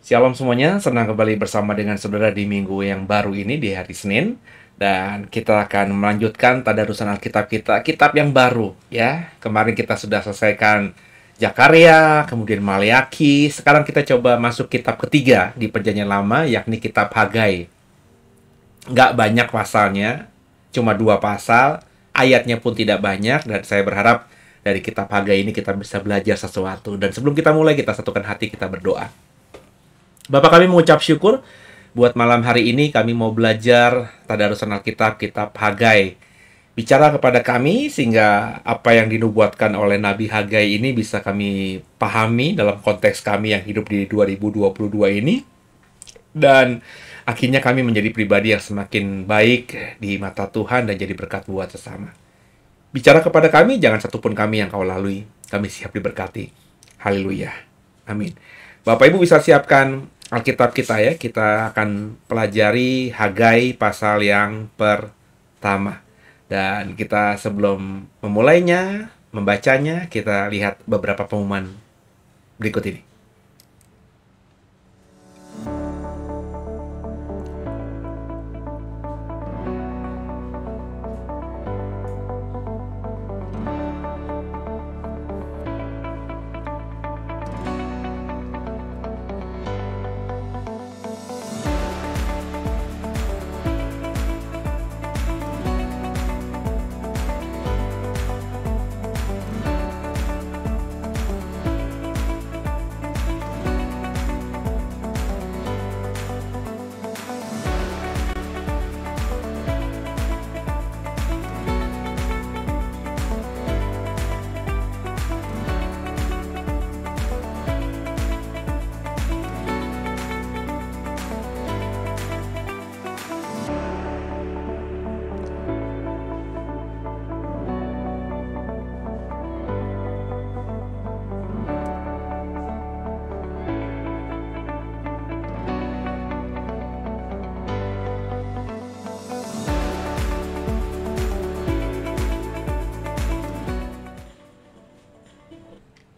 Shalom semuanya, senang kembali bersama dengan saudara di minggu yang baru ini di hari Senin. Dan kita akan melanjutkan tadarusan Alkitab kita, kitab yang baru ya. Kemarin kita sudah selesaikan Zakaria, kemudian Maleakhi. Sekarang kita coba masuk kitab ketiga di Perjanjian Lama, yakni kitab Hagai. Nggak banyak pasalnya, cuma 2 pasal. Ayatnya pun tidak banyak, dan saya berharap dari kitab Hagai ini kita bisa belajar sesuatu. Dan sebelum kita mulai, kita satukan hati, kita berdoa. Bapak, kami mengucap syukur buat malam hari ini kami mau belajar tadarusan Alkitab, kitab Hagai. Bicara kepada kami sehingga apa yang dinubuatkan oleh Nabi Hagai ini bisa kami pahami dalam konteks kami yang hidup di 2022 ini. Dan akhirnya kami menjadi pribadi yang semakin baik di mata Tuhan dan jadi berkat buat sesama. Bicara kepada kami, jangan satupun kami yang kau lalui. Kami siap diberkati. Haleluya. Amin. Bapak Ibu bisa siapkan Alkitab kita ya, kita akan pelajari Hagai pasal yang pertama. Dan kita sebelum memulainya, membacanya, kita lihat beberapa pengumuman berikut ini.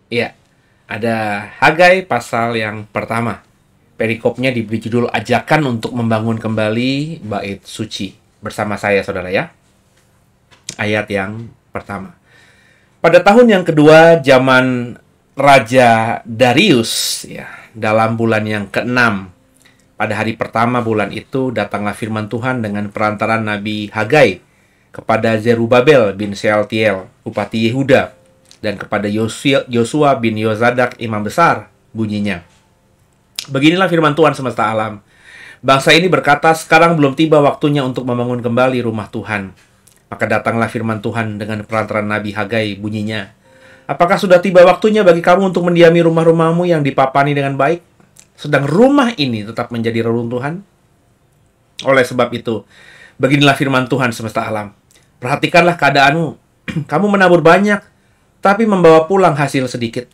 Ya, ada Hagai pasal yang pertama. Perikopnya diberi judul Ajakan untuk Membangun Kembali Bait Suci. Bersama saya, saudara ya. Ayat yang pertama. Pada tahun yang kedua zaman Raja Darius, ya, dalam bulan yang ke-6, pada hari pertama bulan itu, datanglah firman Tuhan dengan perantaran Nabi Hagai kepada Zerubabel bin Shealtiel, Bupati Yehuda, dan kepada Yosua bin Yozadak, imam besar, bunyinya. Beginilah firman Tuhan semesta alam. Bangsa ini berkata, sekarang belum tiba waktunya untuk membangun kembali rumah Tuhan. Maka datanglah firman Tuhan dengan perantaran Nabi Hagai, bunyinya. Apakah sudah tiba waktunya bagi kamu untuk mendiami rumah-rumahmu yang dipapani dengan baik? Sedang rumah ini tetap menjadi reruntuhan? Oleh sebab itu, beginilah firman Tuhan semesta alam. Perhatikanlah keadaanmu. Kamu menabur banyak, tapi membawa pulang hasil sedikit.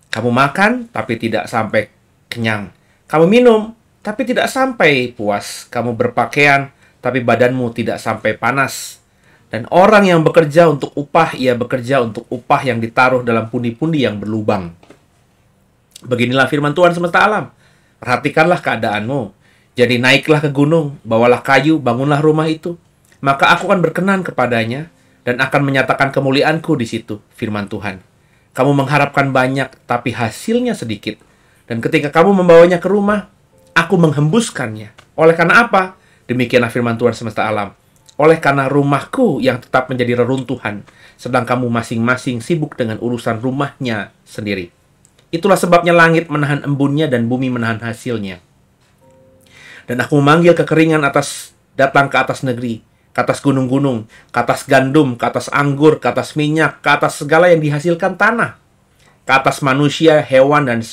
Kamu makan, tapi tidak sampai kenyang. Kamu minum, tapi tidak sampai puas. Kamu berpakaian, tapi badanmu tidak sampai panas. Dan orang yang bekerja untuk upah, ia bekerja untuk upah yang ditaruh dalam pundi-pundi yang berlubang. Beginilah firman Tuhan semesta alam. Perhatikanlah keadaanmu. Jadi naiklah ke gunung, bawalah kayu, bangunlah rumah itu. Maka aku akan berkenan kepadanya, dan akan menyatakan kemuliaanku di situ, firman Tuhan. Kamu mengharapkan banyak, tapi hasilnya sedikit. Dan ketika kamu membawanya ke rumah, aku menghembuskannya. Oleh karena apa? Demikianlah firman Tuhan semesta alam. Oleh karena rumahku yang tetap menjadi reruntuhan, sedang kamu masing-masing sibuk dengan urusan rumahnya sendiri. Itulah sebabnya langit menahan embunnya dan bumi menahan hasilnya. Dan aku memanggil kekeringan datang ke atas negeri, ke atas gunung-gunung, ke atas gandum, ke atas anggur, ke atas minyak, ke atas segala yang dihasilkan tanah. ke atas manusia, hewan, dan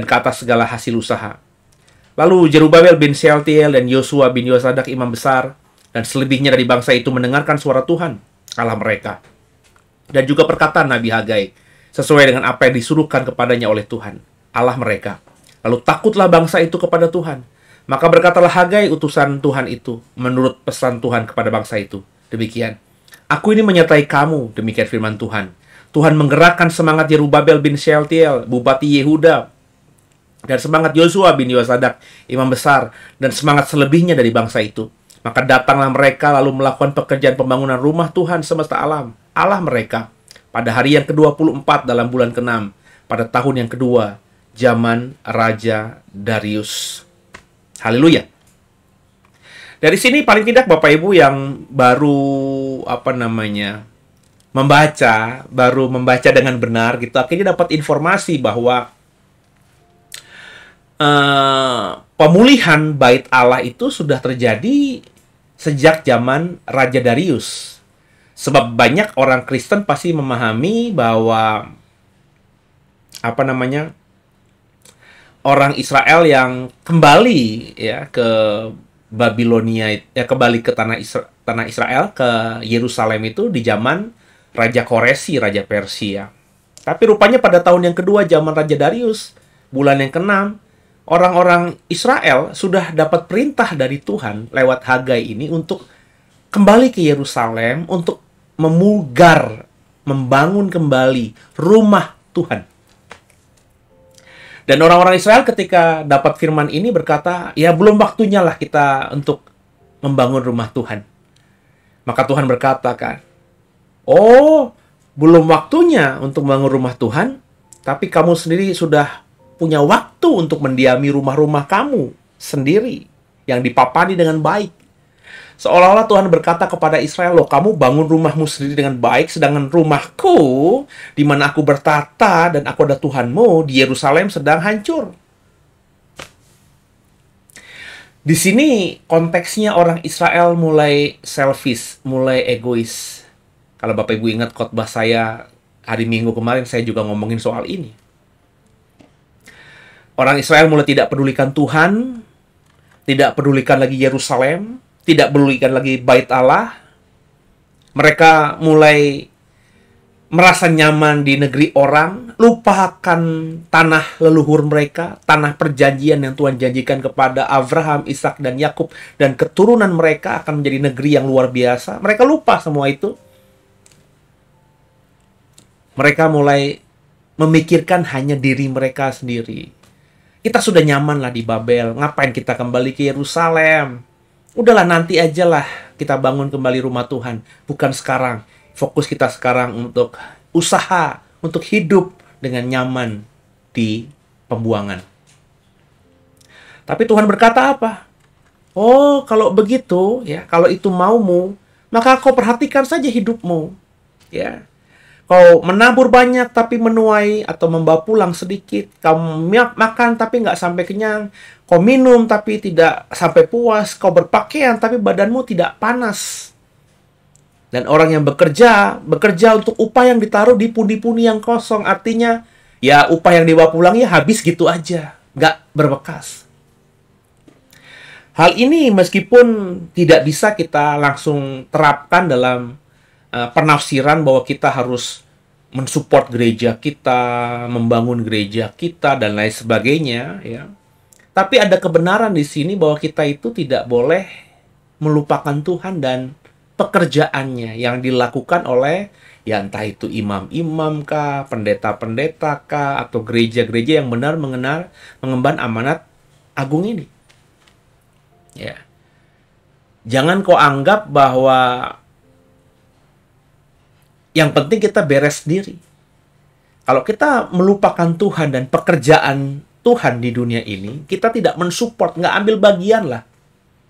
ke atas segala hasil usaha. Lalu Jerubabel bin Shealtiel dan Yosua bin Yosadak imam besar dan selebihnya dari bangsa itu mendengarkan suara Tuhan, Allah mereka, dan juga perkataan Nabi Hagai, sesuai dengan apa yang disuruhkan kepadanya oleh Tuhan, Allah mereka. Lalu takutlah bangsa itu kepada Tuhan. Maka berkatalah Hagai, utusan Tuhan itu, menurut pesan Tuhan kepada bangsa itu, demikian, Aku ini menyertai kamu, demikian firman Tuhan. Tuhan menggerakkan semangat Jerubabel bin Shealtiel, Bupati Yehuda, dan semangat Yosua bin Yosadak, imam besar, dan semangat selebihnya dari bangsa itu. Maka datanglah mereka lalu melakukan pekerjaan pembangunan rumah Tuhan semesta alam, Allah mereka, pada hari yang ke-24 dalam bulan ke-6, pada tahun yang kedua, zaman Raja Darius. Haleluya. Dari sini paling tidak Bapak Ibu yang baru membaca dengan benar gitu, akhirnya dapat informasi bahwa pemulihan bait Allah itu sudah terjadi sejak zaman Raja Darius. Sebab banyak orang Kristen pasti memahami bahwa orang Israel yang kembali ya ke Babilonia, ya kembali ke tanah Israel, ke Yerusalem itu di zaman Raja Koresi, Raja Persia. Tapi rupanya pada tahun yang kedua zaman Raja Darius, bulan yang ke-6, orang-orang Israel sudah dapat perintah dari Tuhan lewat Hagai ini untuk kembali ke Yerusalem untuk membangun kembali rumah Tuhan. Dan orang-orang Israel ketika dapat firman ini berkata, ya belum waktunya lah kita untuk membangun rumah Tuhan. Maka Tuhan berkata kan, oh belum waktunya untuk membangun rumah Tuhan, tapi kamu sendiri sudah punya waktu untuk mendiami rumah-rumah kamu sendiri yang dipapani dengan baik. Seolah-olah Tuhan berkata kepada Israel, loh kamu bangun rumahmu sendiri dengan baik, sedangkan rumahku, di mana aku bertata dan aku ada Tuhanmu, di Yerusalem sedang hancur. Di sini konteksnya orang Israel mulai selfish, mulai egois. Kalau Bapak Ibu ingat khotbah saya hari Minggu kemarin, saya juga ngomongin soal ini. Orang Israel mulai tidak pedulikan Tuhan, tidak pedulikan lagi Yerusalem, tidak pedulikan lagi bait Allah. Mereka mulai merasa nyaman di negeri orang, lupakan tanah leluhur mereka, tanah perjanjian yang Tuhan janjikan kepada Abraham, Ishak, dan Yakub, dan keturunan mereka akan menjadi negeri yang luar biasa. Mereka lupa semua itu. Mereka mulai memikirkan hanya diri mereka sendiri. Kita sudah nyaman lah di Babel, ngapain kita kembali ke Yerusalem? Udahlah nanti aja lah kita bangun kembali rumah Tuhan. Bukan sekarang. Fokus kita sekarang untuk usaha, untuk hidup dengan nyaman di pembuangan. Tapi Tuhan berkata apa? Oh, kalau begitu, ya, kalau itu maumu, maka kau perhatikan saja hidupmu. Ya. Kau menabur banyak tapi menuai atau membawa pulang sedikit. Kau makan tapi nggak sampai kenyang. Kau minum tapi tidak sampai puas. Kau berpakaian tapi badanmu tidak panas. Dan orang yang bekerja untuk upah yang ditaruh di pundi-pundi yang kosong. Artinya, ya upah yang dibawa pulang ya habis gitu aja. Nggak berbekas. Hal ini meskipun tidak bisa kita langsung terapkan dalam penafsiran bahwa kita harus mensupport gereja kita, membangun gereja kita, dan lain sebagainya, ya. Tapi ada kebenaran di sini bahwa kita itu tidak boleh melupakan Tuhan dan pekerjaannya yang dilakukan oleh, ya entah itu imam-imam kah, pendeta-pendeta kah, atau gereja-gereja yang benar mengemban amanat agung ini. Ya. Jangan kau anggap bahwa yang penting kita beres sendiri. Kalau kita melupakan Tuhan dan pekerjaan Tuhan di dunia ini, kita tidak mensupport, nggak ambil bagian lah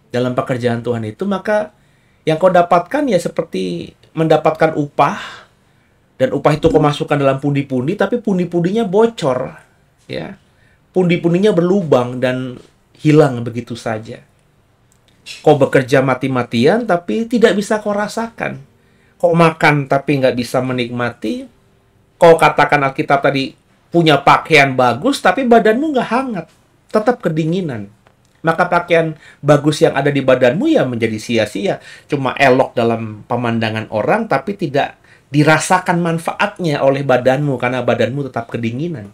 dalam pekerjaan Tuhan itu, maka yang kau dapatkan ya seperti mendapatkan upah, dan upah itu kau masukkan dalam pundi-pundi, tapi pundi-pundinya bocor, ya, pundi-pundinya berlubang dan hilang begitu saja. Kau bekerja mati-matian, tapi tidak bisa kau rasakan. Kau makan tapi nggak bisa menikmati, kau katakan Alkitab tadi punya pakaian bagus, tapi badanmu nggak hangat, tetap kedinginan. Maka pakaian bagus yang ada di badanmu ya menjadi sia-sia. Cuma elok dalam pemandangan orang, tapi tidak dirasakan manfaatnya oleh badanmu, karena badanmu tetap kedinginan.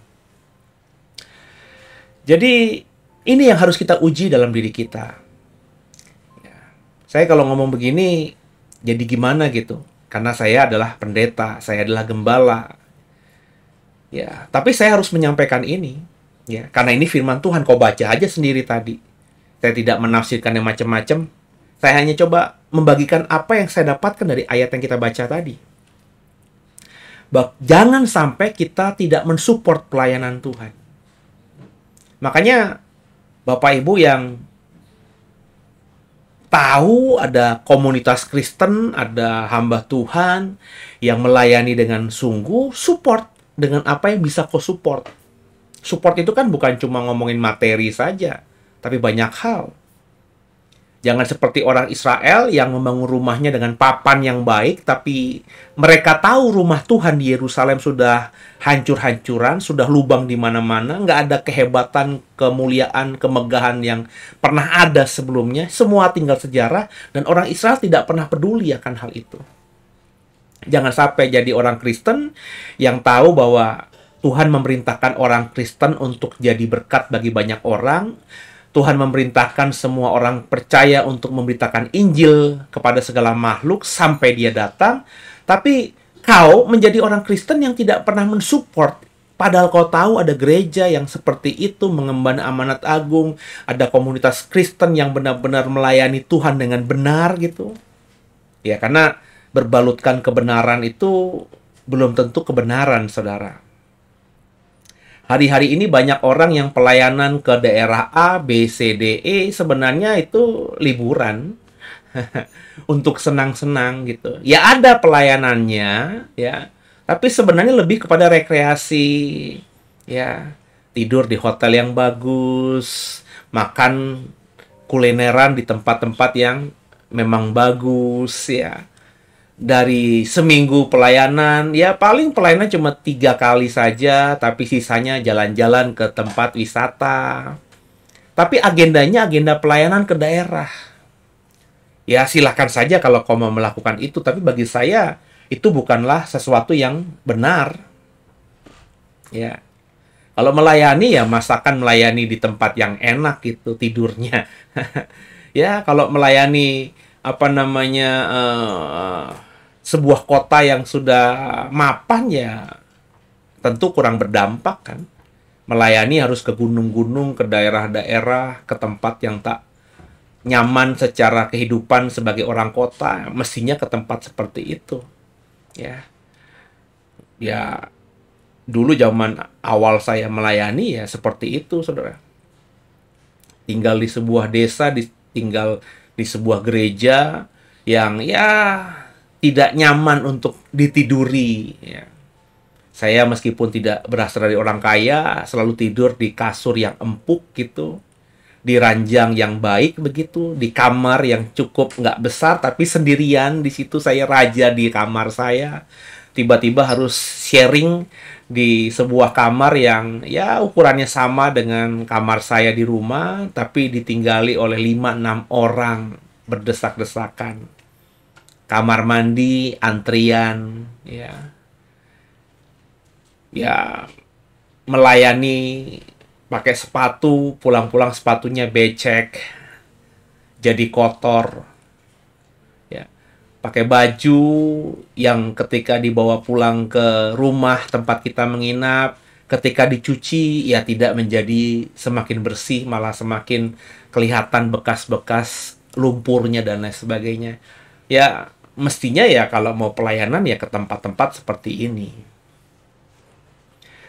Jadi, ini yang harus kita uji dalam diri kita. Ya. Saya kalau ngomong begini, jadi gimana gitu? Karena saya adalah pendeta, saya adalah gembala. Ya, tapi saya harus menyampaikan ini. Ya, karena ini firman Tuhan, kau baca aja sendiri tadi. Saya tidak menafsirkannya macam-macam. Saya hanya coba membagikan apa yang saya dapatkan dari ayat yang kita baca tadi. Jangan sampai kita tidak mensupport pelayanan Tuhan. Makanya Bapak Ibu yang tahu ada komunitas Kristen, ada hamba Tuhan yang melayani dengan sungguh, support dengan apa yang bisa kau support. Support itu kan bukan cuma ngomongin materi saja, tapi banyak hal. Jangan seperti orang Israel yang membangun rumahnya dengan papan yang baik, tapi mereka tahu rumah Tuhan di Yerusalem sudah hancur-hancuran, sudah lubang di mana-mana, nggak ada kehebatan, kemuliaan, kemegahan yang pernah ada sebelumnya. Semua tinggal sejarah, dan orang Israel tidak pernah peduli akan hal itu. Jangan sampai jadi orang Kristen yang tahu bahwa Tuhan memerintahkan orang Kristen untuk jadi berkat bagi banyak orang. Tuhan memerintahkan semua orang percaya untuk memberitakan Injil kepada segala makhluk sampai dia datang. Tapi kau menjadi orang Kristen yang tidak pernah mensupport. Padahal kau tahu ada gereja yang seperti itu, mengemban amanat agung. Ada komunitas Kristen yang benar-benar melayani Tuhan dengan benar gitu. Ya, karena berbalutkan kebenaran itu belum tentu kebenaran, saudara. Hari-hari ini banyak orang yang pelayanan ke daerah A, B, C, D, E sebenarnya itu liburan untuk senang-senang gitu. Ya ada pelayanannya ya, tapi sebenarnya lebih kepada rekreasi ya, tidur di hotel yang bagus, makan kulineran di tempat-tempat yang memang bagus ya. Dari seminggu pelayanan, ya paling pelayanan cuma 3 kali saja, tapi sisanya jalan-jalan ke tempat wisata. Tapi agendanya agenda pelayanan ke daerah. Ya silahkan saja kalau kau mau melakukan itu, tapi bagi saya itu bukanlah sesuatu yang benar. Ya, kalau melayani ya masakan melayani di tempat yang enak gitu tidurnya. Ya kalau melayani apa namanya sebuah kota yang sudah mapan ya tentu kurang berdampak kan. Melayani harus ke gunung-gunung, ke daerah-daerah, ke tempat yang tak nyaman secara kehidupan sebagai orang kota, mestinya ke tempat seperti itu. Ya. Ya dulu zaman awal saya melayani ya seperti itu, Saudara. Tinggal di sebuah desa, tinggal di sebuah gereja yang ya tidak nyaman untuk ditiduri ya. Saya meskipun tidak berasal dari orang kaya, selalu tidur di kasur yang empuk gitu, di ranjang yang baik begitu, di kamar yang cukup nggak besar tapi sendirian. Di situ saya raja di kamar saya. Tiba-tiba harus sharing di sebuah kamar yang ya ukurannya sama dengan kamar saya di rumah, tapi ditinggali oleh 5-6 orang berdesak-desakan. Kamar mandi, antrian, ya. Ya, melayani pakai sepatu, pulang-pulang sepatunya becek, jadi kotor. Ya, pakai baju yang ketika dibawa pulang ke rumah tempat kita menginap, ketika dicuci ya tidak menjadi semakin bersih, malah semakin kelihatan bekas-bekas lumpurnya dan lain sebagainya. Ya, mestinya ya kalau mau pelayanan ya ke tempat-tempat seperti ini.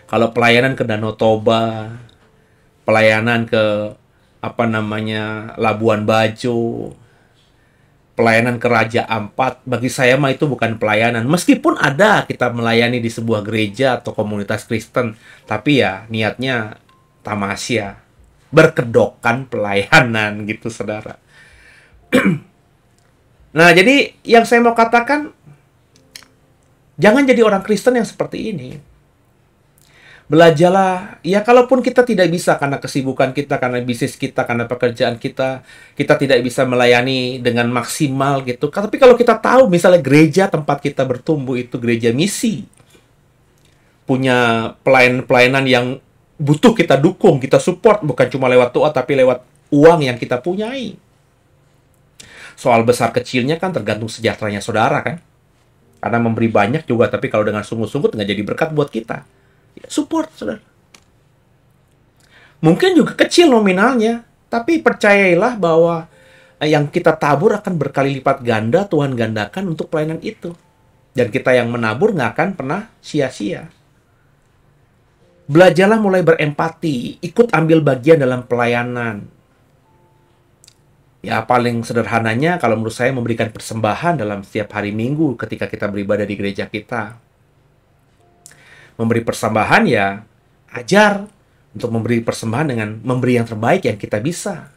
Kalau pelayanan ke Danau Toba, pelayanan ke apa namanya Labuan Bajo, pelayanan ke Raja Ampat, bagi saya mah itu bukan pelayanan. Meskipun ada kita melayani di sebuah gereja atau komunitas Kristen, tapi ya niatnya tamasya, berkedokkan pelayanan gitu, saudara. Nah, jadi yang saya mau katakan, Jangan jadi orang Kristen yang seperti ini. Belajarlah, ya kalaupun kita tidak bisa karena kesibukan kita, karena bisnis kita, karena pekerjaan kita, kita tidak bisa melayani dengan maksimal gitu. Tapi kalau kita tahu misalnya gereja tempat kita bertumbuh itu gereja misi, punya pelayanan-pelayanan yang butuh kita dukung, kita support, bukan cuma lewat doa, tapi lewat uang yang kita punyai. Soal besar kecilnya kan tergantung sejahteranya saudara kan. Karena memberi banyak juga, tapi kalau dengan sungguh-sungguh nggak jadi berkat buat kita. Ya, support, saudara. Mungkin juga kecil nominalnya, tapi percayailah bahwa yang kita tabur akan berkali lipat ganda, Tuhan gandakan untuk pelayanan itu. Dan kita yang menabur nggak akan pernah sia-sia. Belajarlah mulai berempati, ikut ambil bagian dalam pelayanan. Ya, paling sederhananya kalau menurut saya memberikan persembahan dalam setiap hari Minggu ketika kita beribadah di gereja kita. Memberi persembahan ya, ajar untuk memberi persembahan dengan memberi yang terbaik yang kita bisa.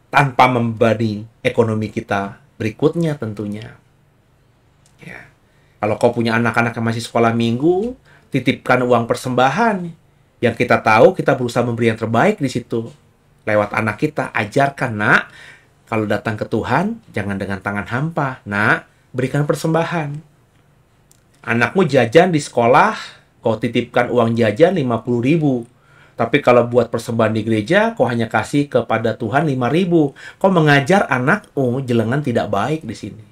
Tanpa membebani ekonomi kita berikutnya tentunya. Ya. Kalau kau punya anak-anak yang masih sekolah minggu, titipkan uang persembahan. Yang kita tahu, kita berusaha memberi yang terbaik di situ. Lewat anak kita, ajarkan, nak, kalau datang ke Tuhan, jangan dengan tangan hampa. Nak, berikan persembahan. Anakmu jajan di sekolah, kau titipkan uang jajan 50.000. Tapi kalau buat persembahan di gereja, kau hanya kasih kepada Tuhan 5.000. Kau mengajar anakmu jelengan tidak baik di sini.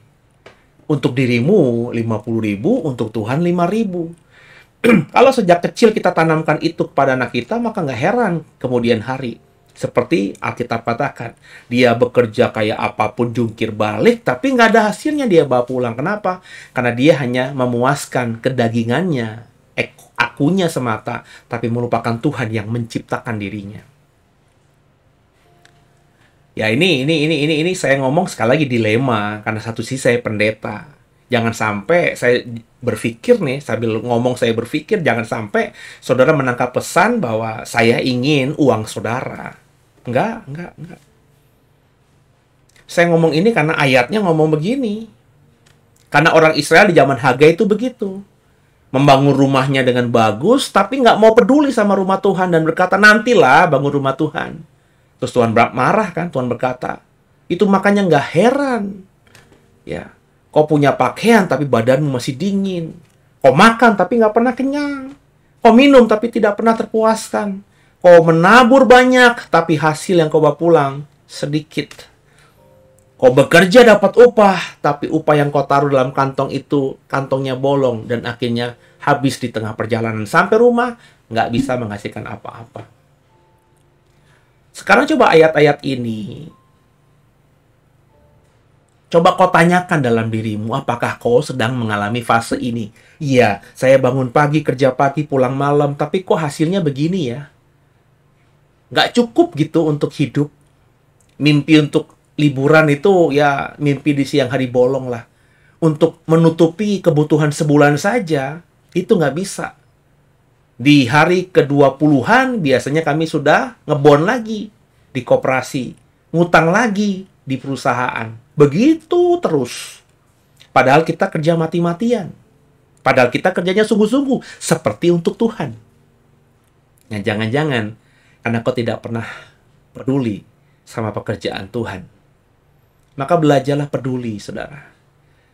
Untuk dirimu 50.000, untuk Tuhan 5.000. Kalau sejak kecil kita tanamkan itu kepada anak kita, maka nggak heran kemudian hari. Seperti Alkitab katakan, dia bekerja kayak apapun jungkir balik, tapi nggak ada hasilnya dia bawa pulang. Kenapa? Karena dia hanya memuaskan kedagingannya, akunya semata, tapi melupakan Tuhan yang menciptakan dirinya. Ya ini saya ngomong sekali lagi dilema, karena satu sisi saya pendeta. Jangan sampai saya berpikir nih, sambil ngomong saya berpikir, jangan sampai saudara menangkap pesan bahwa saya ingin uang saudara. Enggak. Saya ngomong ini karena ayatnya ngomong begini. Karena orang Israel di zaman Hagai itu begitu. Membangun rumahnya dengan bagus, tapi nggak mau peduli sama rumah Tuhan dan berkata, nantilah bangun rumah Tuhan. Terus Tuhan marah kan, Tuhan berkata, itu makanya nggak heran. Ya, kau punya pakaian tapi badanmu masih dingin. Kau makan tapi nggak pernah kenyang. Kau minum tapi tidak pernah terpuaskan. Kau menabur banyak, tapi hasil yang kau bawa pulang sedikit. Kau bekerja dapat upah, tapi upah yang kau taruh dalam kantong itu, kantongnya bolong, dan akhirnya habis di tengah perjalanan. Sampai rumah, nggak bisa menghasilkan apa-apa. Sekarang coba ayat-ayat ini. Coba kau tanyakan dalam dirimu, apakah kau sedang mengalami fase ini? Iya, saya bangun pagi, kerja pagi, pulang malam, tapi kok hasilnya begini ya? Nggak cukup gitu untuk hidup. Mimpi untuk liburan itu ya mimpi di siang hari bolong lah. Untuk menutupi kebutuhan sebulan saja, itu nggak bisa. Di hari ke-20-an biasanya kami sudah ngebon lagi di koperasi. Ngutang lagi di perusahaan. Begitu terus. Padahal kita kerja mati-matian. Padahal kita kerjanya sungguh-sungguh. Seperti untuk Tuhan. Nah, jangan-jangan karena kau tidak pernah peduli sama pekerjaan Tuhan. Maka belajarlah peduli, saudara.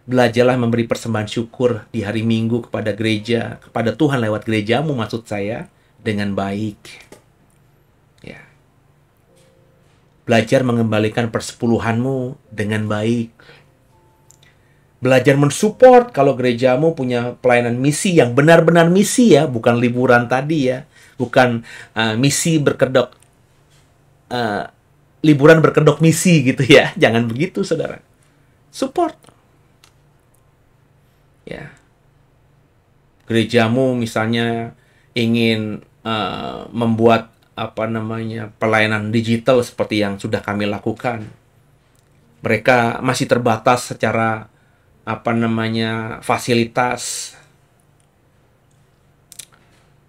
Belajarlah memberi persembahan syukur di hari Minggu kepada gereja, kepada Tuhan lewat gerejamu maksud saya, dengan baik. Ya. Belajar mengembalikan persepuluhanmu dengan baik. Belajar mensupport kalau gerejamu punya pelayanan misi yang benar-benar misi ya, bukan liburan tadi ya. Bukan misi berkedok, liburan berkedok misi gitu ya. Jangan begitu, saudara. Support. Ya. Gerejamu misalnya ingin membuat pelayanan digital seperti yang sudah kami lakukan. Mereka masih terbatas secara fasilitas.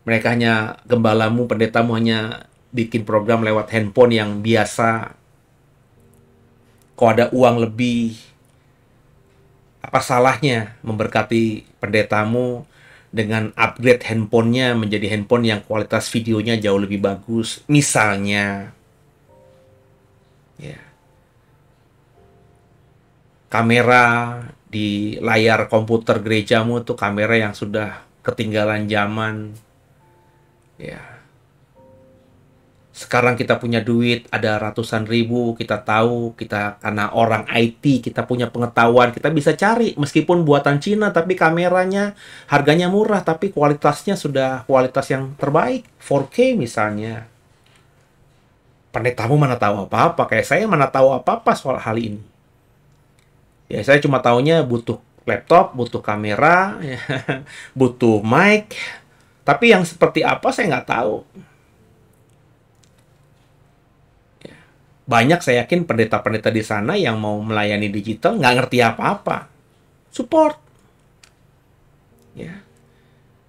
Mereka hanya, gembalamu, pendetamu hanya bikin program lewat handphone yang biasa. Kok ada uang lebih, Apa salahnya memberkati pendetamu dengan upgrade handphonenya menjadi handphone yang kualitas videonya jauh lebih bagus, misalnya. Ya. Kamera di layar komputer gerejamu tuh kamera yang sudah ketinggalan zaman. Ya. Sekarang kita punya duit, ada ratusan ribu, kita tahu, kita karena orang IT, kita punya pengetahuan, kita bisa cari, meskipun buatan Cina, tapi kameranya harganya murah, tapi kualitasnya sudah kualitas yang terbaik, 4K misalnya. Pendetamu mana tahu apa-apa, kayak saya mana tahu apa-apa soal hal ini. Ya, saya cuma taunya butuh laptop, butuh kamera, ya, butuh mic, tapi yang seperti apa saya nggak tahu. Banyak saya yakin pendeta-pendeta di sana yang mau melayani digital nggak ngerti apa-apa. Support. Ya.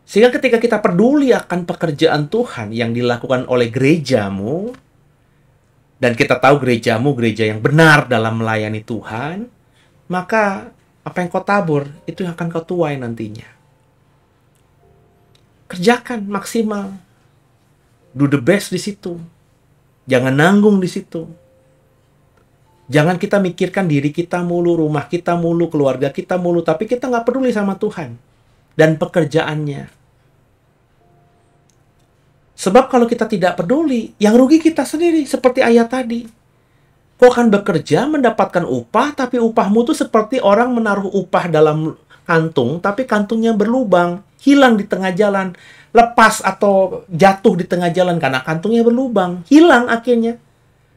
Sehingga ketika kita peduli akan pekerjaan Tuhan yang dilakukan oleh gerejamu, dan kita tahu gerejamu gereja yang benar dalam melayani Tuhan, maka apa yang kau tabur, itu yang akan kau tuai nantinya. Kerjakan maksimal. Do the best di situ. Jangan nanggung di situ. Jangan kita mikirkan diri kita mulu, rumah kita mulu, keluarga kita mulu, tapi kita nggak peduli sama Tuhan dan pekerjaannya. Sebab kalau kita tidak peduli, yang rugi kita sendiri, seperti ayat tadi. Kau akan bekerja, mendapatkan upah, tapi upahmu tuh seperti orang menaruh upah dalam kantung, tapi kantungnya berlubang, hilang di tengah jalan, lepas atau jatuh di tengah jalan karena kantungnya berlubang, hilang akhirnya.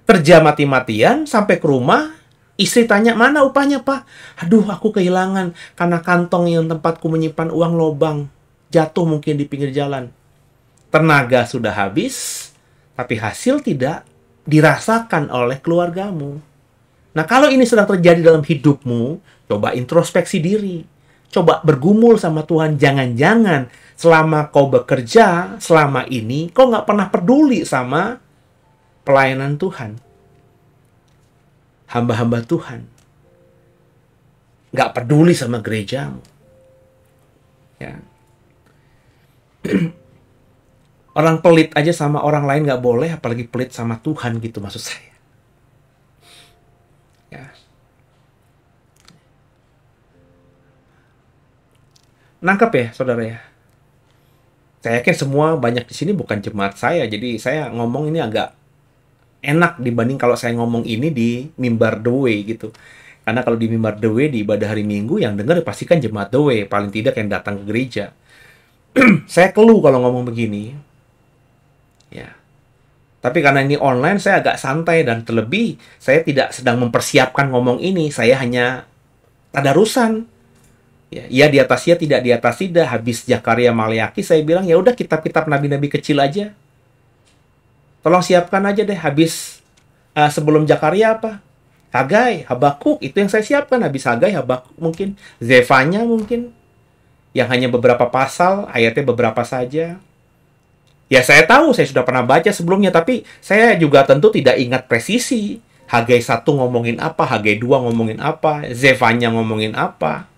Kerja mati-matian, sampai ke rumah, istri tanya, mana upahnya pak? Aduh, aku kehilangan, karena kantong yang tempatku menyimpan uang lobang, jatuh mungkin di pinggir jalan. Tenaga sudah habis, tapi hasil tidak dirasakan oleh keluargamu. Nah, kalau ini sedang terjadi dalam hidupmu, coba introspeksi diri. Coba bergumul sama Tuhan, jangan-jangan selama kau bekerja, selama ini, kau nggak pernah peduli sama pelayanan Tuhan. Hamba-hamba Tuhan. Nggak peduli sama gerejamu. Ya. Orang pelit aja sama orang lain nggak boleh, apalagi pelit sama Tuhan gitu maksud saya. Ya. Nangkep ya, saudara ya? Saya yakin semua banyak di sini bukan jemaat saya, jadi saya ngomong ini agak enak dibanding kalau saya ngomong ini di mimbar The Way gitu. Karena kalau di mimbar The Way, di ibadah hari Minggu, yang dengar pasti kan jemaat The Way, paling tidak yang datang ke gereja. Saya keluh kalau ngomong begini. Ya. Tapi karena ini online, saya agak santai, dan terlebih saya tidak sedang mempersiapkan ngomong ini, saya hanya tadarusan. Ya di atas ya, tidak di atas tidak. Habis Zakaria Maleaki, saya bilang ya udah kitab-kitab nabi-nabi kecil aja. Tolong siapkan aja deh. Habis sebelum Zakaria apa? Hagai, Habakuk, itu yang saya siapkan. Habis Hagai, Habakuk mungkin. Zefanya mungkin. Yang hanya beberapa pasal, ayatnya beberapa saja. Ya saya tahu, saya sudah pernah baca sebelumnya, tapi saya juga tentu tidak ingat presisi. Hagai 1 ngomongin apa, Hagai 2 ngomongin apa, Zefanya ngomongin apa.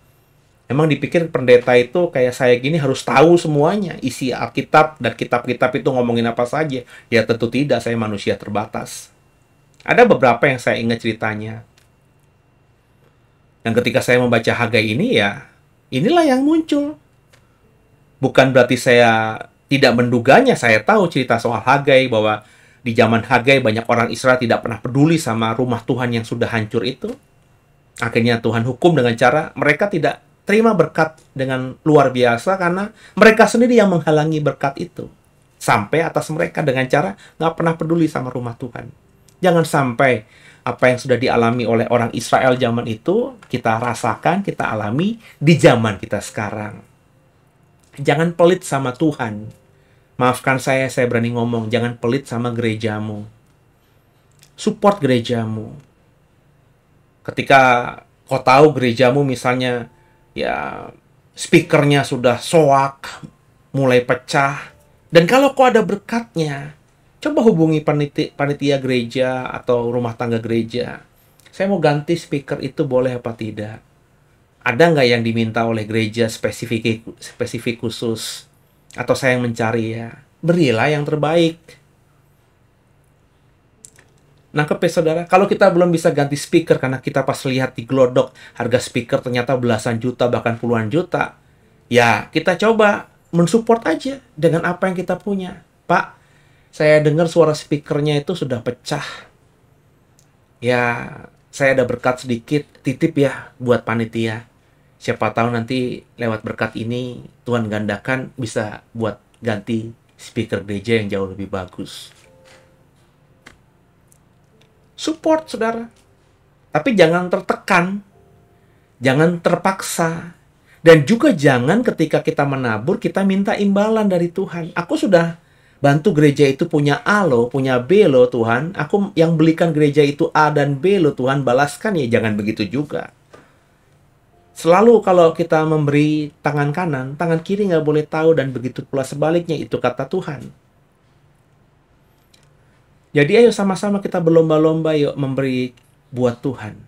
Emang dipikir pendeta itu kayak saya gini harus tahu semuanya, isi Alkitab dan kitab-kitab itu ngomongin apa saja. Ya tentu tidak, saya manusia terbatas. Ada beberapa yang saya ingat ceritanya. Dan ketika saya membaca Hagai ini, ya inilah yang muncul. Bukan berarti saya tidak menduganya, saya tahu cerita soal Hagai, bahwa di zaman Hagai banyak orang Israel tidak pernah peduli sama rumah Tuhan yang sudah hancur itu. Akhirnya Tuhan hukum dengan cara mereka tidak terima berkat dengan luar biasa karena mereka sendiri yang menghalangi berkat itu. Sampai atas mereka dengan cara nggak pernah peduli sama rumah Tuhan. Jangan sampai apa yang sudah dialami oleh orang Israel zaman itu, kita rasakan, kita alami di zaman kita sekarang. Jangan pelit sama Tuhan. Maafkan saya berani ngomong, jangan pelit sama gerejamu. Support gerejamu. Ketika kau tahu gerejamu misalnya, ya speakernya sudah soak, mulai pecah, dan kalau kau ada berkatnya, coba hubungi panitia gereja atau rumah tangga gereja. Saya mau ganti speaker itu, boleh apa tidak? Ada nggak yang diminta oleh gereja spesifik khusus? Atau saya yang mencari ya? Berilah yang terbaik. Nangkep ya saudara? Kalau kita belum bisa ganti speaker karena kita pas lihat di Glodok, harga speaker ternyata belasan juta, bahkan puluhan juta. Ya, kita coba mensupport aja dengan apa yang kita punya. Pak, saya dengar suara speakernya itu sudah pecah. Ya, saya ada berkat sedikit, titip ya buat panitia. Siapa tahu nanti lewat berkat ini, Tuhan gandakan bisa buat ganti speaker gereja yang jauh lebih bagus. Support, saudara. Tapi jangan tertekan. Jangan terpaksa. Dan juga jangan ketika kita menabur, kita minta imbalan dari Tuhan. Aku sudah bantu gereja itu punya A loh, punya B loh Tuhan. Aku yang belikan gereja itu A dan B loh Tuhan, balaskan ya. Jangan begitu juga. Selalu kalau kita memberi tangan kanan, tangan kiri nggak boleh tahu, dan begitu pula sebaliknya, itu kata Tuhan. Jadi ayo sama-sama kita berlomba-lomba yuk memberi buat Tuhan.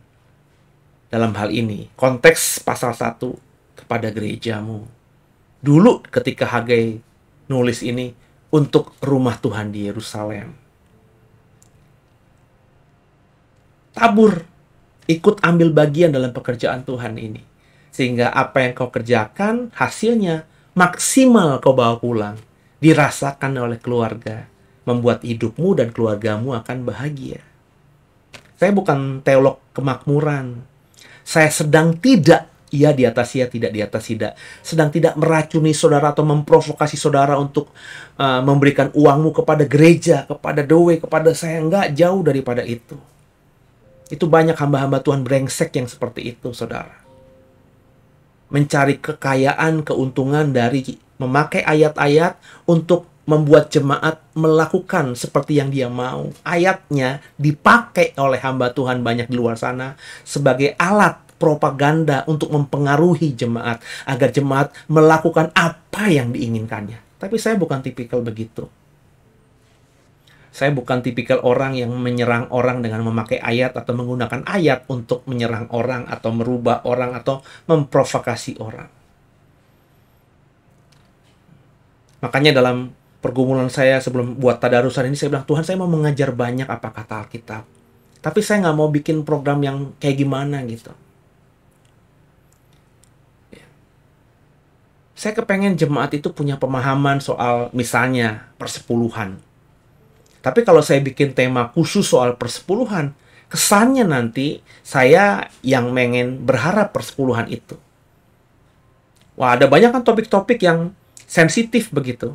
Dalam hal ini, konteks pasal 1 kepada gerejamu. Dulu ketika Hagai nulis ini, untuk rumah Tuhan di Yerusalem. Tabur, ikut ambil bagian dalam pekerjaan Tuhan ini. Sehingga apa yang kau kerjakan, hasilnya maksimal kau bawa pulang. Dirasakan oleh keluarga. Membuat hidupmu dan keluargamu akan bahagia. Saya bukan teolog kemakmuran. Saya sedang tidak, ia di atas ia, tidak di atas tidak. Sedang tidak meracuni saudara atau memprovokasi saudara untuk memberikan uangmu kepada gereja, kepada doe, kepada saya. Enggak, jauh daripada itu. Itu banyak hamba-hamba Tuhan brengsek yang seperti itu, saudara. Mencari kekayaan, keuntungan dari memakai ayat-ayat untuk membuat jemaat melakukan seperti yang dia mau. Ayatnya dipakai oleh hamba Tuhan banyak di luar sana sebagai alat propaganda untuk mempengaruhi jemaat agar jemaat melakukan apa yang diinginkannya. Tapi saya bukan tipikal begitu. Saya bukan tipikal orang yang menyerang orang dengan memakai ayat atau menggunakan ayat untuk menyerang orang atau merubah orang atau memprovokasi orang. Makanya dalam pergumulan saya sebelum buat tadarusan ini, saya bilang, Tuhan, saya mau mengajar banyak apa kata Alkitab. Tapi saya nggak mau bikin program yang kayak gimana gitu. Saya kepengen jemaat itu punya pemahaman soal misalnya persepuluhan. Tapi kalau saya bikin tema khusus soal persepuluhan, kesannya nanti saya yang pengen berharap persepuluhan itu. Wah, ada banyak kan topik-topik yang sensitif begitu.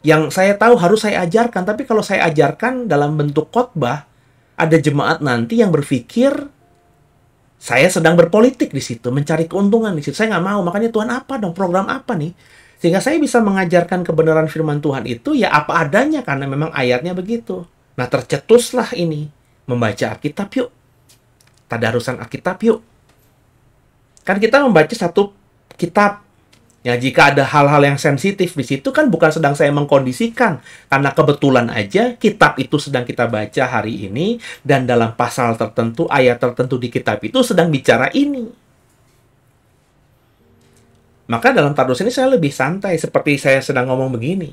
Yang saya tahu harus saya ajarkan, tapi kalau saya ajarkan dalam bentuk khotbah, ada jemaat nanti yang berpikir saya sedang berpolitik di situ, mencari keuntungan di situ. Saya nggak mau, makanya Tuhan apa dong, program apa nih? Sehingga saya bisa mengajarkan kebenaran firman Tuhan itu ya apa adanya, karena memang ayatnya begitu. Nah, tercetuslah ini, membaca Alkitab yuk. Tadarusan Alkitab yuk. Kan kita membaca satu kitab. Ya, jika ada hal-hal yang sensitif di situ kan bukan sedang saya mengkondisikan. Karena kebetulan aja kitab itu sedang kita baca hari ini. Dan dalam pasal tertentu, ayat tertentu di kitab itu sedang bicara ini. Maka dalam tadus ini saya lebih santai. Seperti saya sedang ngomong begini.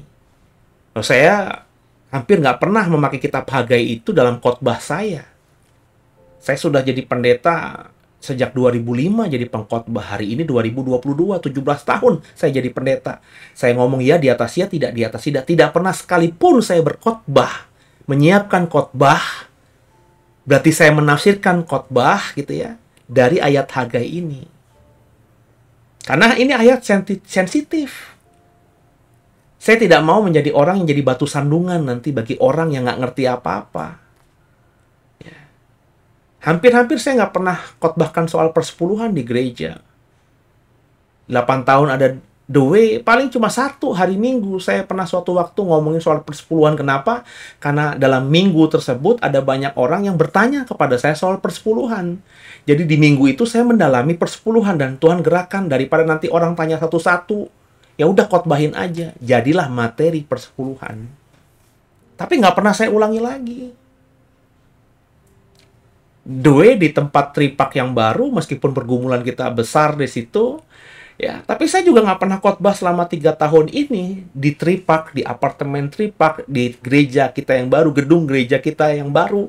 Saya hampir nggak pernah memakai kitab Hagai itu dalam khotbah saya. Saya sudah jadi pendeta sejak 2005 jadi pengkhotbah. Hari ini 2022, 17 tahun saya jadi pendeta. Saya ngomong ya di atas ya, tidak di atas tidak. Tidak pernah sekalipun saya berkhotbah, menyiapkan khotbah. Berarti saya menafsirkan khotbah gitu ya, dari ayat Hagai ini. Karena ini ayat sensitif. Saya tidak mau menjadi orang yang jadi batu sandungan nanti bagi orang yang nggak ngerti apa-apa. Hampir-hampir saya nggak pernah khotbahkan soal persepuluhan di gereja. 8 tahun ada The Way, paling cuma satu hari Minggu. Saya pernah suatu waktu ngomongin soal persepuluhan. Kenapa? Karena dalam minggu tersebut ada banyak orang yang bertanya kepada saya soal persepuluhan. Jadi di minggu itu saya mendalami persepuluhan dan Tuhan gerakan. Daripada nanti orang tanya satu-satu, ya udah khotbahin aja. Jadilah materi persepuluhan. Tapi nggak pernah saya ulangi lagi. di tempat tripak yang baru, meskipun pergumulan kita besar di situ, ya. Tapi saya juga nggak pernah khotbah selama 3 tahun ini di tripak, di apartemen tripak, di gereja kita yang baru, gedung gereja kita yang baru,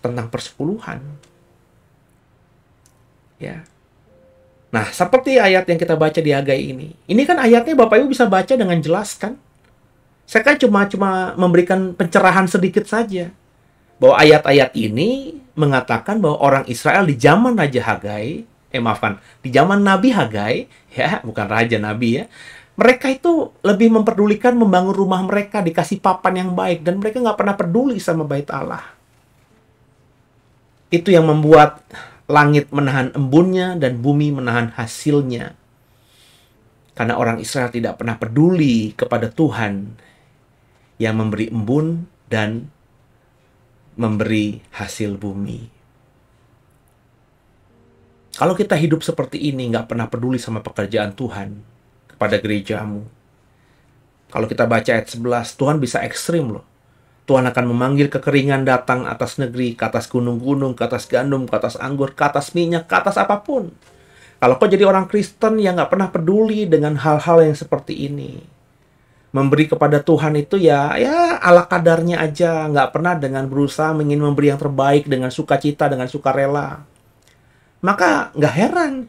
tentang persepuluhan. Ya. Nah, seperti ayat yang kita baca di Hagai ini. Ini kan ayatnya Bapak Ibu bisa baca dengan jelas kan? Saya kan cuma memberikan pencerahan sedikit saja. Bahwa ayat-ayat ini mengatakan bahwa orang Israel di zaman Raja Hagai, di zaman Nabi Hagai, ya, bukan Raja Nabi ya, mereka itu lebih memperdulikan membangun rumah mereka, dikasih papan yang baik, dan mereka nggak pernah peduli sama bait Allah. Itu yang membuat langit menahan embunnya dan bumi menahan hasilnya. Karena orang Israel tidak pernah peduli kepada Tuhan yang memberi embun dan memberi hasil bumi. Kalau kita hidup seperti ini, nggak pernah peduli sama pekerjaan Tuhan kepada gerejamu. Kalau kita baca ayat 11, Tuhan bisa ekstrim loh. Tuhan akan memanggil kekeringan datang atas negeri, ke atas gunung-gunung, ke atas gandum, ke atas anggur, ke atas minyak, ke atas apapun. Kalau kau jadi orang Kristen yang nggak pernah peduli dengan hal-hal yang seperti ini, memberi kepada Tuhan itu ya ala kadarnya aja, nggak pernah dengan berusaha ingin memberi yang terbaik dengan sukacita, dengan sukarela. Maka nggak heran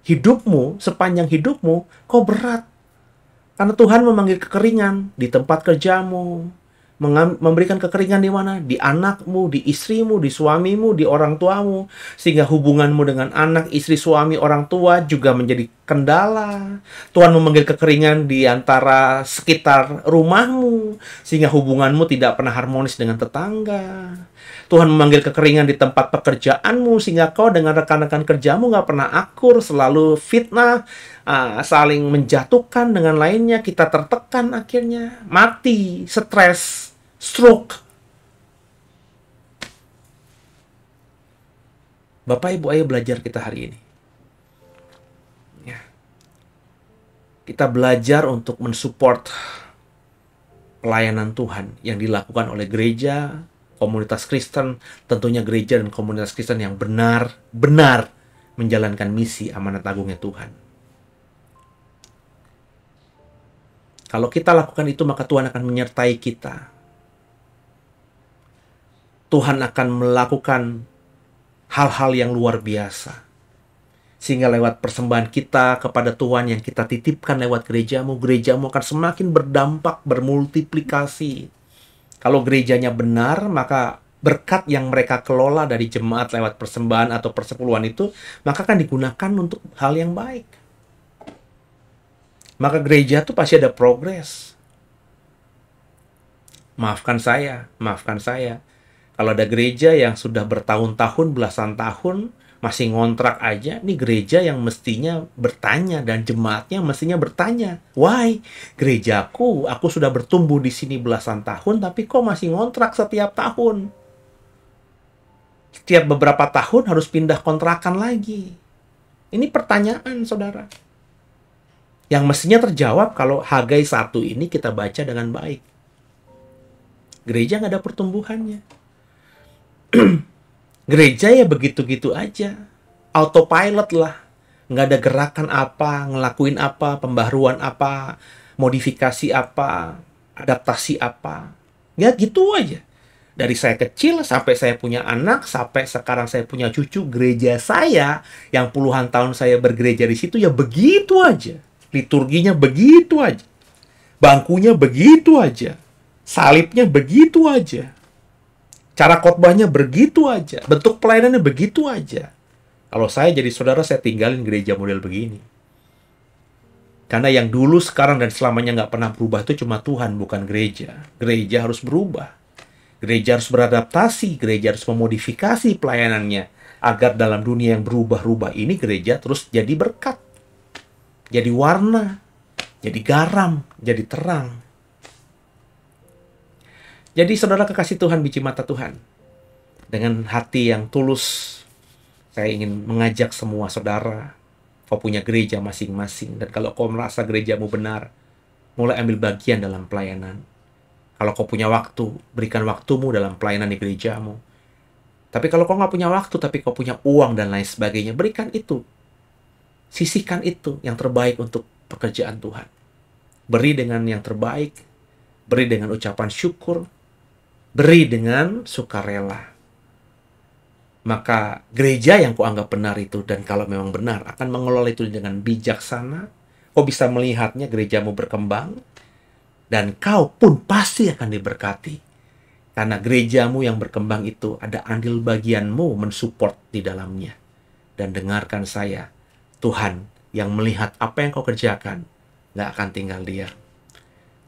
hidupmu, sepanjang hidupmu, kau berat. Karena Tuhan memanggil kekeringan di tempat kerjamu, memberikan kekeringan di mana? Di anakmu, di istrimu, di suamimu, di orang tuamu. Sehingga hubunganmu dengan anak, istri, suami, orang tua juga menjadi kendala. Tuhan memanggil kekeringan di antara sekitar rumahmu, sehingga hubunganmu tidak pernah harmonis dengan tetangga. Tuhan memanggil kekeringan di tempat pekerjaanmu, sehingga kau dengan rekan-rekan kerjamu nggak pernah akur, selalu fitnah, saling menjatuhkan dengan lainnya, kita tertekan akhirnya, mati, stres, stroke. Bapak, Ibu, ayo belajar kita hari ini. Ya. Kita belajar untuk mensupport pelayanan Tuhan yang dilakukan oleh gereja, komunitas Kristen, tentunya gereja dan komunitas Kristen yang benar-benar menjalankan misi amanat agungnya Tuhan. Kalau kita lakukan itu, maka Tuhan akan menyertai kita. Tuhan akan melakukan hal-hal yang luar biasa. Sehingga lewat persembahan kita kepada Tuhan yang kita titipkan lewat gerejamu akan semakin berdampak, bermultiplikasi. Kalau gerejanya benar, maka berkat yang mereka kelola dari jemaat lewat persembahan atau persepuluhan itu, maka akan digunakan untuk hal yang baik. Maka gereja itu pasti ada progres. Maafkan saya. Kalau ada gereja yang sudah bertahun-tahun, belasan tahun, masih ngontrak aja, nih gereja yang mestinya bertanya dan jemaatnya mestinya bertanya, why? Gerejaku, aku sudah bertumbuh di sini belasan tahun, tapi kok masih ngontrak setiap tahun? Setiap beberapa tahun harus pindah kontrakan lagi. Ini pertanyaan, saudara. Yang mestinya terjawab kalau Hagai 1 ini kita baca dengan baik. Gereja nggak ada pertumbuhannya. Gereja ya begitu-gitu aja. Autopilot lah. Nggak ada gerakan apa, ngelakuin apa, pembaharuan apa, modifikasi apa, adaptasi apa. Ya gitu aja. Dari saya kecil sampai saya punya anak, sampai sekarang saya punya cucu, gereja saya yang puluhan tahun saya bergereja di situ ya begitu aja. Liturginya begitu aja. Bangkunya begitu aja. Salibnya begitu aja. Cara khotbahnya begitu aja. Bentuk pelayanannya begitu aja. Kalau saya jadi saudara, saya tinggalin gereja model begini. Karena yang dulu, sekarang, dan selamanya nggak pernah berubah itu cuma Tuhan, bukan gereja. Gereja harus berubah. Gereja harus beradaptasi. Gereja harus memodifikasi pelayanannya. Agar dalam dunia yang berubah-ubah ini, gereja terus jadi berkat. Jadi warna. Jadi garam. Jadi terang. Jadi saudara kekasih Tuhan, biji mata Tuhan, dengan hati yang tulus, saya ingin mengajak semua saudara, kau punya gereja masing-masing, dan kalau kau merasa gerejamu benar, mulai ambil bagian dalam pelayanan. Kalau kau punya waktu, berikan waktumu dalam pelayanan di gerejamu. Tapi kalau kau nggak punya waktu, tapi kau punya uang dan lain sebagainya, berikan itu. Sisihkan itu yang terbaik untuk pekerjaan Tuhan. Beri dengan yang terbaik, beri dengan ucapan syukur, beri dengan sukarela. Maka gereja yang kau anggap benar itu, dan kalau memang benar, akan mengelola itu dengan bijaksana. Kau bisa melihatnya gerejamu berkembang, dan kau pun pasti akan diberkati. Karena gerejamu yang berkembang itu ada andil bagianmu mensupport di dalamnya. Dan dengarkan saya, Tuhan yang melihat apa yang kau kerjakan, gak akan tinggal diam.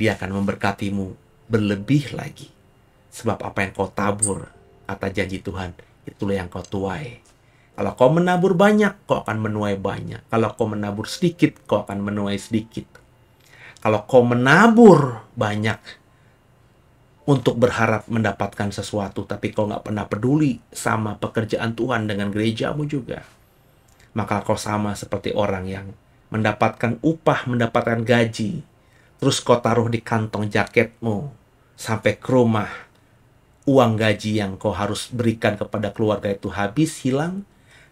Dia akan memberkatimu berlebih lagi. Sebab apa yang kau tabur, kata janji Tuhan, itulah yang kau tuai. Kalau kau menabur banyak, kau akan menuai banyak. Kalau kau menabur sedikit, kau akan menuai sedikit. Kalau kau menabur banyak untuk berharap mendapatkan sesuatu, tapi kau nggak pernah peduli sama pekerjaan Tuhan dengan gerejamu juga, maka kau sama seperti orang yang mendapatkan upah, mendapatkan gaji, terus kau taruh di kantong jaketmu sampai ke rumah. Uang gaji yang kau harus berikan kepada keluarga itu habis, hilang,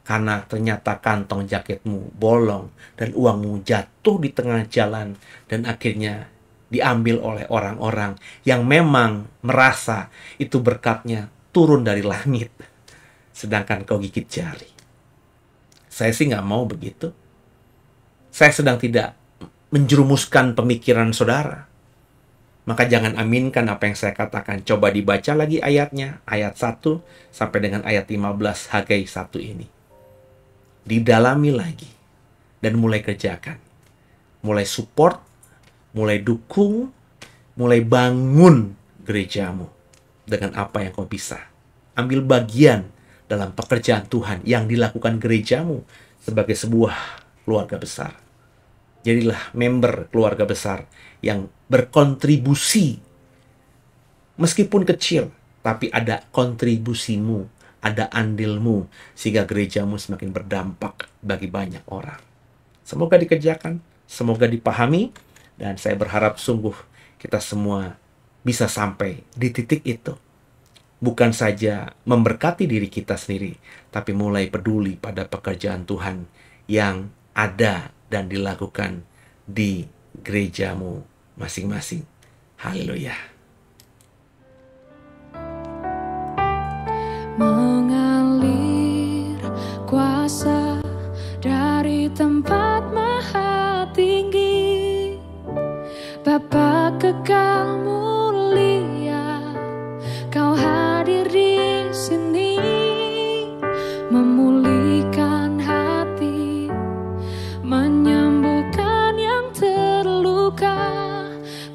karena ternyata kantong jaketmu bolong dan uangmu jatuh di tengah jalan, dan akhirnya diambil oleh orang-orang yang memang merasa itu berkatnya turun dari langit, sedangkan kau gigit jari. Saya sih nggak mau begitu. Saya sedang tidak menjerumuskan pemikiran saudara. Maka jangan aminkan apa yang saya katakan. Coba dibaca lagi ayatnya, ayat 1 sampai dengan ayat 15 Hagai 1 ini. Didalami lagi dan mulai kerjakan. Mulai support, mulai dukung, mulai bangun gerejamu dengan apa yang kau bisa. Ambil bagian dalam pekerjaan Tuhan yang dilakukan gerejamu sebagai sebuah keluarga besar. Jadilah member keluarga besar yang berkontribusi. Meskipun kecil, tapi ada kontribusimu, ada andilmu, sehingga gerejamu semakin berdampak bagi banyak orang. Semoga dikerjakan, semoga dipahami, dan saya berharap sungguh kita semua bisa sampai di titik itu. Bukan saja memberkati diri kita sendiri, tapi mulai peduli pada pekerjaan Tuhan yang ada dan dilakukan di gerejamu masing-masing. Haleluya. Mengalir kuasa dari tempat maha tinggi, Bapa kekal mulia, Kau hadir di sini, memulihkan hati, menyembuhkan yang terluka.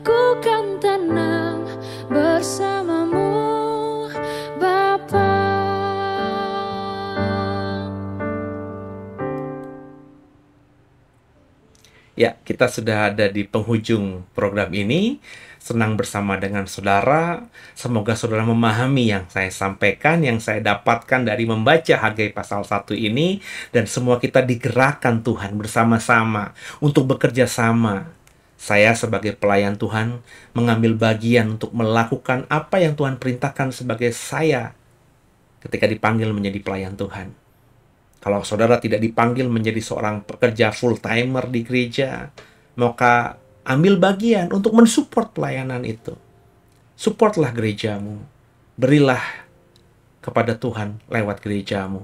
Ku kan tenang bersamamu, Bapa. Ya, kita sudah ada di penghujung program ini. Senang bersama dengan saudara. Semoga saudara memahami yang saya sampaikan, yang saya dapatkan dari membaca Hagai pasal 1 ini. Dan semua kita digerakkan Tuhan bersama-sama untuk bekerja sama. Saya sebagai pelayan Tuhan mengambil bagian untuk melakukan apa yang Tuhan perintahkan sebagai saya ketika dipanggil menjadi pelayan Tuhan. Kalau saudara tidak dipanggil menjadi seorang pekerja full-timer di gereja, maka ambil bagian untuk mensupport pelayanan itu. Supportlah gerejamu. Berilah kepada Tuhan lewat gerejamu.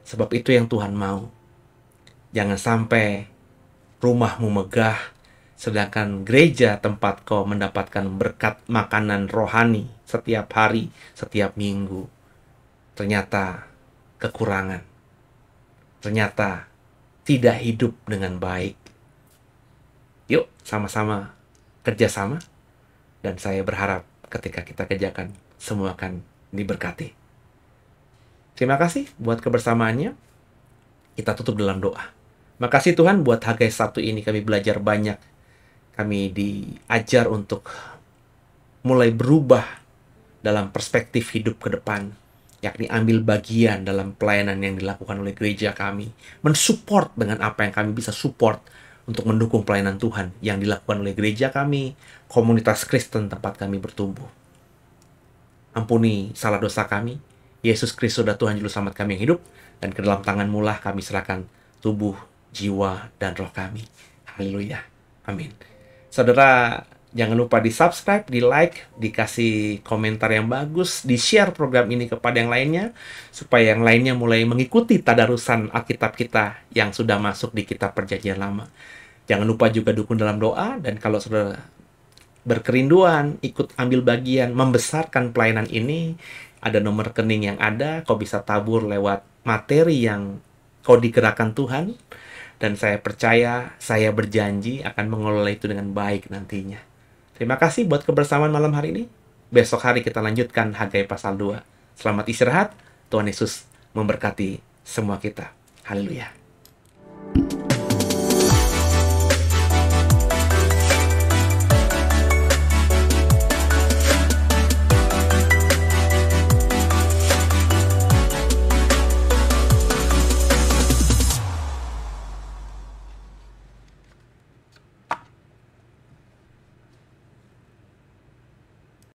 Sebab itu yang Tuhan mau. Jangan sampai rumahmu megah, sedangkan gereja tempat kau mendapatkan berkat makanan rohani setiap hari, setiap minggu, ternyata kekurangan. Ternyata tidak hidup dengan baik. Yuk, sama-sama kerjasama. Dan saya berharap ketika kita kerjakan, semua akan diberkati. Terima kasih buat kebersamaannya. Kita tutup dalam doa. Makasih Tuhan buat Hagai 1 ini kami belajar banyak. Kami diajar untuk mulai berubah dalam perspektif hidup ke depan, yakni ambil bagian dalam pelayanan yang dilakukan oleh gereja kami, mensupport dengan apa yang kami bisa support untuk mendukung pelayanan Tuhan yang dilakukan oleh gereja kami, komunitas Kristen tempat kami bertumbuh. Ampuni salah dosa kami Yesus Kristus adalah Tuhan Juru Selamat kami yang hidup, dan ke dalam tangan-Mu lah kami serahkan tubuh, jiwa, dan roh kami. Haleluya. Amin. Saudara, jangan lupa di-subscribe, di-like, dikasih komentar yang bagus, di-share program ini kepada yang lainnya, supaya yang lainnya mulai mengikuti tadarusan Alkitab kita yang sudah masuk di Kitab Perjanjian Lama. Jangan lupa juga dukung dalam doa, dan kalau saudara berkerinduan, ikut ambil bagian membesarkan pelayanan ini, ada nomor rekening yang ada, kau bisa tabur lewat materi yang kau digerakkan Tuhan, dan saya percaya, saya berjanji akan mengelola itu dengan baik nantinya. Terima kasih buat kebersamaan malam hari ini. Besok hari kita lanjutkan Hagai pasal 2. Selamat istirahat, Tuhan Yesus memberkati semua kita. Haleluya.